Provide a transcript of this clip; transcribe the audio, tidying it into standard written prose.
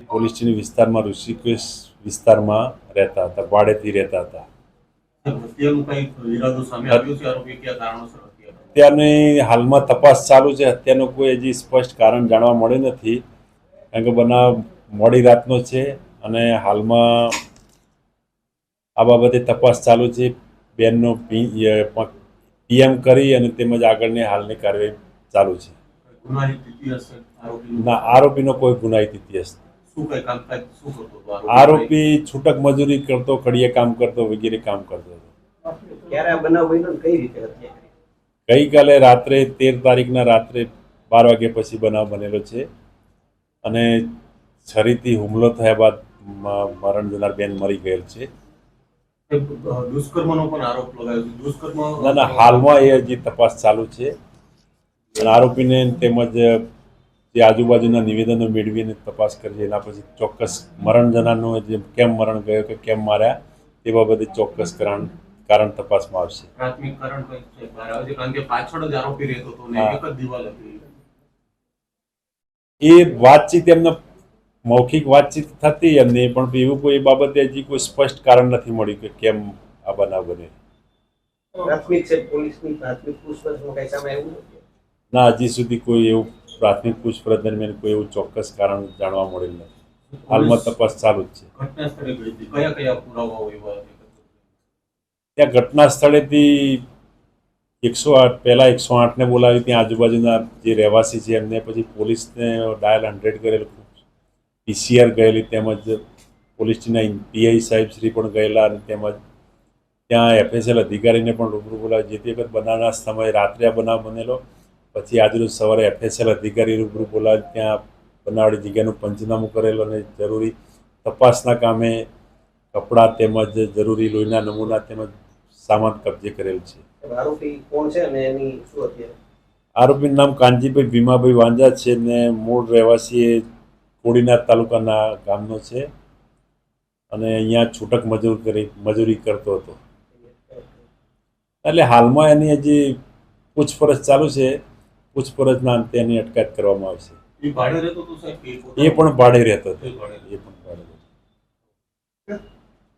Police station વિસ્તારમાં ઋષિકેશ વિસ્તારમાં રહેતા હતા, ભાડેથી રહેતા હતા. અત્યારની હાલમાં તપાસ ચાલુ છે. અત્યારનું કોઈ હજી સ્પષ્ટ કારણ જાણવા મળ્યું નથી, કારણ કે બનાવ મોડી રાતનો છે અને હાલમાં આ બાબતે તપાસ ચાલુ છે. બેનનો પીએમ કરી અને તેમજ આગળની હાલની કાર્યવાહી ચાલુ છે. ના, આરોપીનો કોઈ ગુનાહિત ઇતિહાસ. આરોપી છૂટક મજૂરી કરતો, કડીએ કામ કરતો, વગેરે કામ કરતો હતો. ગઈકાલે રાત્રે 13 તારીખના રાત્રે 12 વાગ્યા પછી બનાવ બનેલો છે અને છરીથી હુમલો થયા બાદ મરણ જનાર બેન મરી ગયેલ છે. દુષ્કર્મનો પણ આરોપ લગાવ્યો છે. દુષ્કર્મ ના, હાલમાં એ હજી તપાસ ચાલુ છે અને આરોપીને તેમજ જે આજુબાજુના નિવેદનો મેળવીને તપાસ કરી, એના પછી ચોક્કસ મરણ જનારનું જે કેમ મરણ ગયો કે કેમ માર્યા તે બાબતે ચોક્કસ કારણ તપાસમાં આવશે. પ્રાથમિક કારણ કઈ છે? કારણ કે પાછળ જ આરોપી રહેતો હતો ને એક જ દિવાલ હતી. એ વાતચીત એમને મૌખિક વાતચીત થતી એમની, પણ એવું કોઈ બાબતે હજી કોઈ સ્પષ્ટ કારણ નથી મળ્યું કે કેમ આ બનાવ બને. ના, હજી સુધી કોઈ એવું પ્રાથમિક પૂછપરછ દરમિયાન કોઈ એવું ચોક્કસ કારણ જાણવા મળેલ નથી. હાલમાં તપાસ ચાલુ જ છે. ત્યાં ઘટના સ્થળેથી 108 પહેલા 108ને બોલાવી, ત્યાં આજુબાજુના જે રહેવાસી છે એમને, પછી પોલીસને ડાયલ 100 કરેલ, પીસીઆર ગયેલી, તેમજ પોલીસ સ્ટેશનના પીઆઈ સાહેબ શ્રી પણ ગયેલા અને તેમજ ત્યાં એફએસએલ અધિકારીને પણ રૂબરૂ બોલાવી. જેથી વખત બનાવના સમયે રાત્રે આ બનાવ બનેલો, પછી આજરોજ સવારે એફએસએલ અધિકારી રૂબરૂ બોલાવી ત્યાં બનાવવાળી જગ્યાનું પંચનામું કરેલું અને જરૂરી તપાસના કામે કપડાં તેમજ જરૂરી લોહીના નમૂના તેમજ સામાન કબજે કરેલ છે. આરોપીનું નામ કાનજીભાઈ ભીમાભાઈ વાંજા છે ને મૂળ રહેવાસી એ કોડીનાર તાલુકાના ગામનો છે અને અહીંયા છૂટક મજૂરી કરતો હતો. એટલે હાલમાં એની હજી પૂછપરછ ચાલુ છે. પૂછપરછના અંતે એની અટકાયત કરવામાં આવશે. એ પણ ભાડે રહેતો હતો.